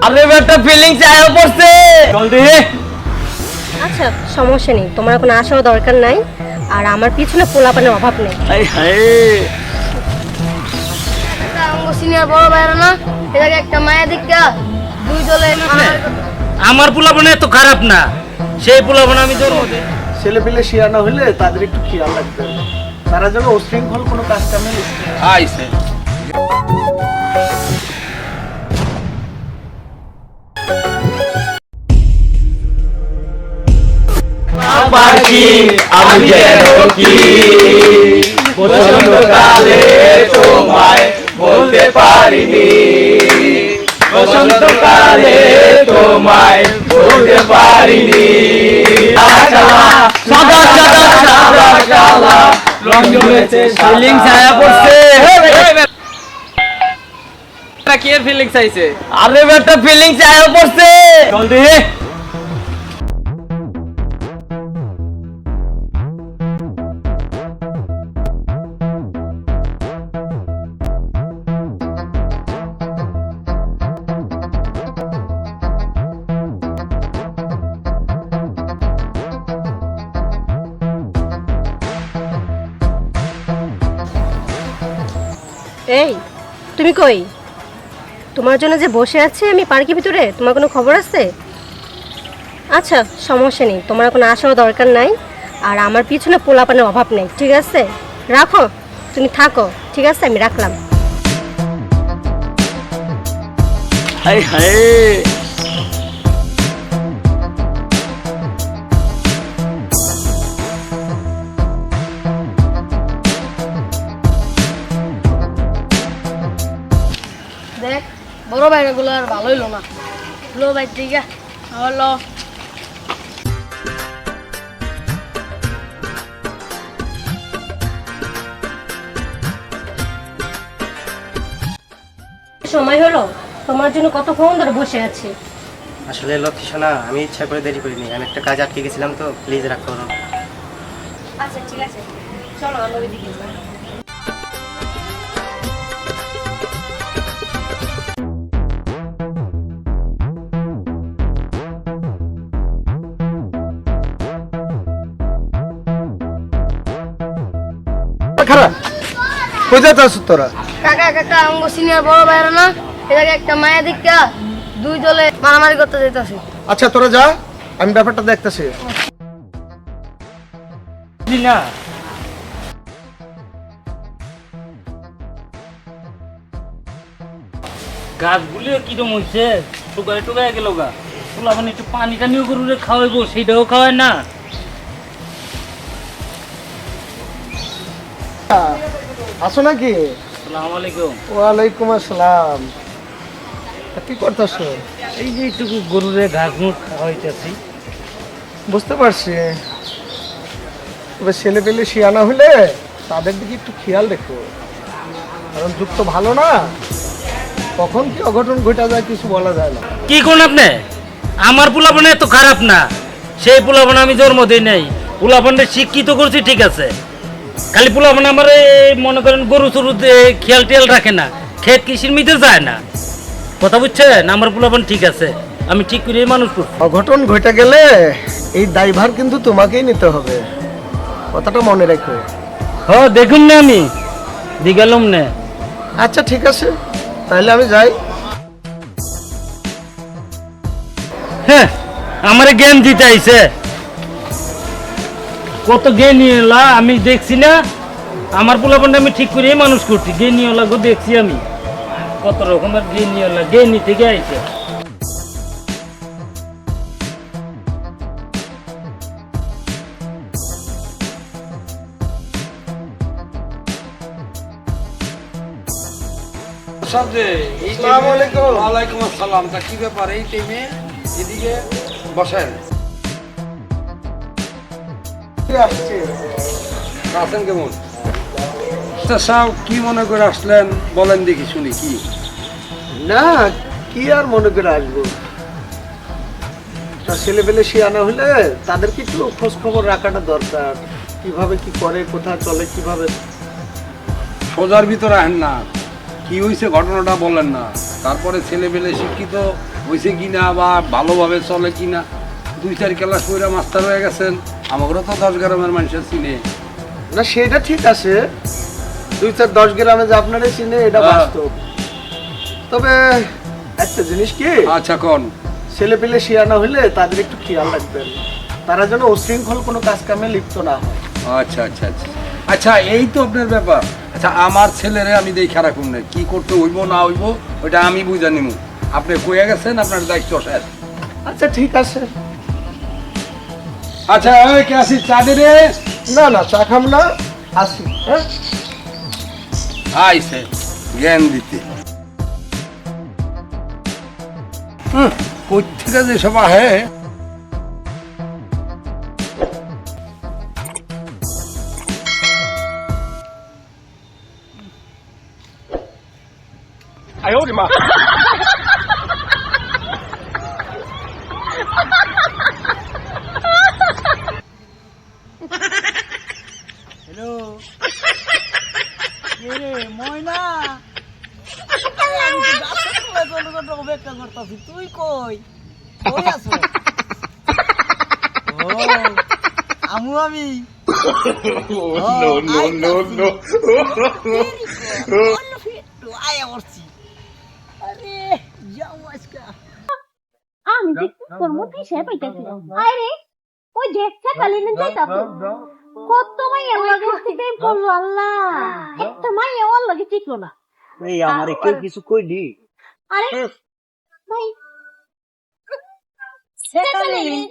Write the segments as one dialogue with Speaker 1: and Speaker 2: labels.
Speaker 1: আরে বেটা ফিলিংস আয়া পড়ছে জলদি।
Speaker 2: আচ্ছা সমস্যা নেই, তোমার এখন আসাও দরকার নাই। আর আমার পিছনে পোলাপানের অভাব নেই।
Speaker 1: আই হায়
Speaker 3: সিনিয়র বড় ভাইরা না এটাকে একটা মায়া দীক্ষা দুই দলে
Speaker 1: আমার পোলাপান এত খারাপ না, সেই পোলাপান আমি জন্ম দিই।
Speaker 4: ছেলে পেলে শিয়ানা হইলে তাদের একটু খেয়াল রাখতে হবে, তারা যেন উশৃঙ্খল কোনো কাজ কামে লিপ্ত না হয়।
Speaker 1: আইছে আবার কি আমি যেন কি বসন্তকালে তোমায় বলতে পারিনি, বসন্তকালে তোমায় বলতে পারিনি। সাদা সাদা সাদা কালা রং জমেছে, ফিলিংস আয়া পড়ছে।
Speaker 5: কি এর ফিলিংস আইছে?
Speaker 1: আরে বেটা ফিলিংস আয়া পড়ছে জলদি।
Speaker 2: এই তুমি কই? তোমার জন্য যে বসে আছি আমি পার্কের ভিতরে, তোমার কোনো খবর আছে? আচ্ছা সমস্যা নেই, তোমার এখন আসাও দরকার নাই। আর আমার পিছনে পোলাপানের অভাব নেই, ঠিক আছে? রাখো, তুমি থাকো, ঠিক আছে? আমি রাখলাম।
Speaker 1: হায় হায়
Speaker 3: দেখ বড় ভাইরা গুলো আর ভালো হইলো না। লো ভাই ঠিক আছে হলো
Speaker 2: সময় হলো, তোমার জন্য কতক্ষণ ধরে বসে আছি।
Speaker 5: আসলে লক্ষ্মী সোনা, আমি ইচ্ছা করে দেরি করিনি, আমি একটা কাজ আটকে গেছিলাম, তো প্লিজ রাগ করো না।
Speaker 2: আচ্ছা ঠিক আছে, চলো আমরা ওইদিকে যাই।
Speaker 4: খারাপ কোথায় আছিস তোরা?
Speaker 3: কাকা কাকা আমগো সিনিয়র বড় ভাইরা না এটাকে একটা মায়া দীক্ষা দুই দলে মারামারি করতে যাইতাছে।
Speaker 4: আচ্ছা তোরা যা, আমি ব্যাপারটা দেখতেছি।
Speaker 1: না গাছগুলিও কিরম হয়েছে, টুকায় টুকায় গেল গা। তোলা মানে একটু পানি টানিও গরুরে খাওয়াইবো, সেইটাও খাওয়ায় না।
Speaker 4: আসো নাকি?
Speaker 1: আসসালামু আলাইকুম।
Speaker 4: ওয়ালাইকুম আসসালাম। তা কি করতেছ?
Speaker 1: এই যে এইটুকু গরুরে ঘাস মুখ খাওয়াইতেছি।
Speaker 4: বুঝতে পারছি, তবে ছেলে পেলে শিয়ানা হইলে তাদের দিকে একটু খেয়াল রেখো, কারণ যুগ তো ভালো না, কখন কি অঘটন ঘটা যায় কিছু বলা যায় না।
Speaker 1: কি কোন আপনি? আমার পোলাপান এত খারাপ না, সেই পোলাপান আমি জন্ম দিই নাই। পোলাপানটা শিক্ষিত করছি ঠিক আছে, খালি পোলাপান আমার মনে করেন গরু চরুতে খেয়াল টেয়াল রাখে না, ক্ষেত কৃষির মিতে যায় না। কথা বুঝছেন? আমার পোলাপান ঠিক আছে, আমি ঠিক করে মানুষ করছি।
Speaker 4: অঘটন ঘটে গেলে এই দায়ভার কিন্তু তোমাকেই নিতে হবে, কথাটা মনে রেখো।
Speaker 1: হ্যাঁ দেখুন না, আমি দিগালুম না।
Speaker 4: আচ্ছা ঠিক আছে, তাহলে আমি যাই।
Speaker 1: হ্যাঁ আমার জ্ঞান দিতে আইছে, কত জ্ঞানীলা আমি দেখছি না। আমার পোলাপানটা আমি ঠিক করে মানুষ করছি, জ্ঞানীলা গো দেখছি আমি কত রকমের জ্ঞানীলা, জ্ঞানী থেকে আইছে।
Speaker 4: আসসালামু আলাইকুম।
Speaker 6: ওয়ালাইকুম আসসালাম। তা কি ব্যাপার এই টাইমে এদিকে বসেন? আছেন কেমন? সাহেব কি মনে করে আসলেন বলেন দেখি শুনি। কি
Speaker 4: না, কি আর মনে করে আসবো, ছেলে পেলে শিয়ানা হলে তাদেরকে একটু খোঁজ খবর রাখাটা দরকার, কিভাবে কি করে, কোথায় চলে, কিভাবে।
Speaker 6: সোজার ভিতরে আহেন না, কি হয়েছে ঘটনাটা বলেন না, তারপরে ছেলে পেলে শিক্ষিত হয়েছে কিনা বা ভালোভাবে চলে কিনা। 2-4 ক্লাস পড়ে মাস্টার হয়ে গেছেন, আমাদেরও তো 10 গ্রামের মানুষের চিনে।
Speaker 4: না সেটা ঠিক আছে, 2-4-10 গ্রামে যে আপনারা চিনে এটা বাস্তব। তবে একটা জিনিস কি,
Speaker 6: আচ্ছা কোন
Speaker 4: ছেলে পেলে শিয়ানা হইলে তাদের একটু খেয়াল রাখবেন, তারা যেন উশৃঙ্খল কোনো কাজ কামে লিপ্ত না হয়।
Speaker 6: আচ্ছা আচ্ছা আচ্ছা আচ্ছা, এই তো আপনার ব্যাপার। আচ্ছা, আমার ছেলেরে আমি দেখা রাখুন না, কি করতে হইব না হইব ওইটা আমি বুঝা নিব। আপনি কইয়া গেছেন, আপনার দায়িত্ব শেষ।
Speaker 4: আচ্ছা ঠিক আছে।
Speaker 6: আচ্ছা ওই কে আসি চা দে রে।
Speaker 4: না না চা খাম না, আসি। হ্যাঁ
Speaker 6: আইসে জ্ঞান দিতে। কই থেকে যে সব আহে।
Speaker 7: তুই কই কই আছো? আমু আমি আয়া করছি। আরে যাও আজকে
Speaker 8: আমি যে তোর মধ্যে সে পাইতাছি আরে ওই দেখতে খালি না যাইতা তো কত মাইয়া লাগে সিটাই বললো আল্লাহ একটা মাইয়া ওর লাগে টিকলো না।
Speaker 7: এই আমারে কেউ কিছু কইলি?
Speaker 8: আরে ভাই সেকালিনি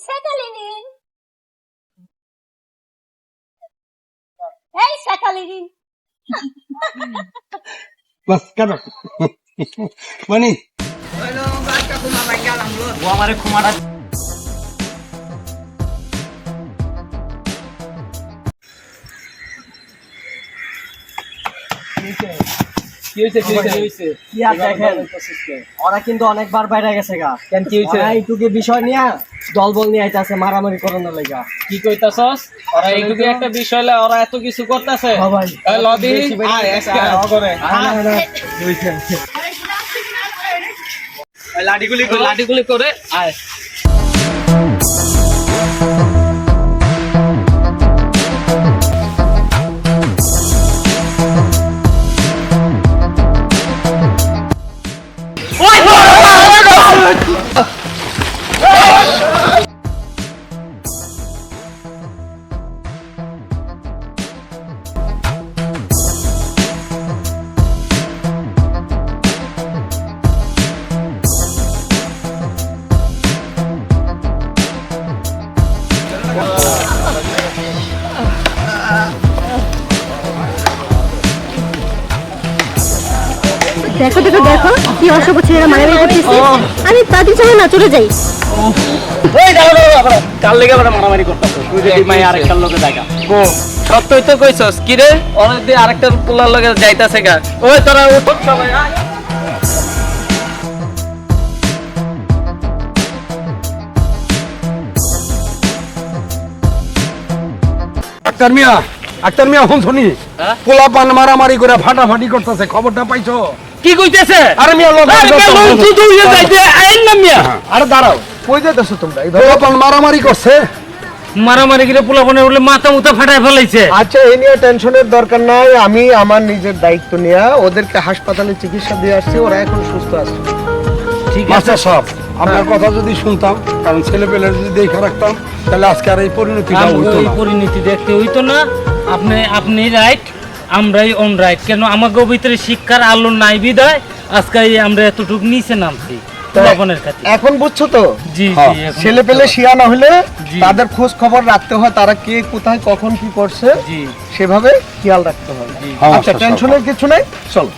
Speaker 8: সেকালিনি এই সেকালিনি
Speaker 6: বাস কাটো মানে
Speaker 7: ও আমারে খুমাটা
Speaker 5: ওরা কিন্তু অনেকবার বাইরে গেছে গা। কেন কি হইছে? এইটুকু বিষয় নিয়ে দলবল নিয়ে আইতাছে মারামারি করানোর লাগা।
Speaker 9: কি কইতাছস? ওরা এইটুকু একটা বিষয় লয় ওরা এত কিছু করতেছে।
Speaker 5: ভাই
Speaker 9: এই লদি আয় আজকে লাঠিগুলি করে আয়।
Speaker 2: দেখো দেখো দেখো কি অসভ্য ছেলেরা মারামারি করতেছে। আমি তাদের সঙ্গে না চলে যাই।
Speaker 9: কাল লেগে বড় মারামারি করতেছ। তুই যদি মাই আরেকটা লোকে জায়গা গো সত্যই তো কইছস কি রে? ওরা যদি আরেকটা পোলার লগে যাইতাছে গা। ওই তোরা উঠ সবাই আয়।
Speaker 6: আক্তার মিয়া হন শুনি পোলা পান মারামারি করে ফাটাফাটি করতেছে, খবরটা পাইছো?
Speaker 1: কি কইতেছে?
Speaker 6: আরে মিয়া
Speaker 4: আরে দাঁড়াও, কই যাইতেছো তোমরা?
Speaker 6: পোলা পান মারামারি করছে।
Speaker 1: মারামারি করে পোলাপনে উঠলে মাথা মুথা ফাটায় ফেলাইছে।
Speaker 4: আচ্ছা এই নিয়ে টেনশনের দরকার নাই, আমি আমার নিজের দায়িত্ব নিয়ে ওদেরকে হাসপাতালে চিকিৎসা দিয়ে আসছি, ওরা এখন সুস্থ আছে।
Speaker 1: ঠিক আছে
Speaker 6: মাস্টার সাহেব, আপনার কথা যদি শুনতাম, কারণ ছেলে পেলে যদি দেখে রাখতাম, তাহলে আজকে আর এই পরিণতিটা হইতো
Speaker 1: এই
Speaker 6: না।
Speaker 1: পরিণতি দেখতে হইতো না। আপনি রাইট, আমরাই অন রাইট। কেন আমাকে ভিতরে শিক্ষার আলো নাই বিদায় আজকে আমরা এতটুকু নিচে নামছি পোলাপনের খাতির।
Speaker 4: এখন বুঝছো তো?
Speaker 1: জি
Speaker 6: হ্যাঁ,
Speaker 1: জি এখন
Speaker 4: ছেলে পেলে শিয়ানা হলে
Speaker 1: জি।
Speaker 4: তাদের খোঁজ খবর রাখতে হয়, তারা কে কোথায় কখন কি করছে
Speaker 1: জি
Speaker 4: সেভাবে খেয়াল রাখতে হয়।
Speaker 6: হ্যাঁ,
Speaker 4: আচ্ছা
Speaker 6: মাস্টার সাহেব।
Speaker 4: টেনশনের কিছু নাই, চলো।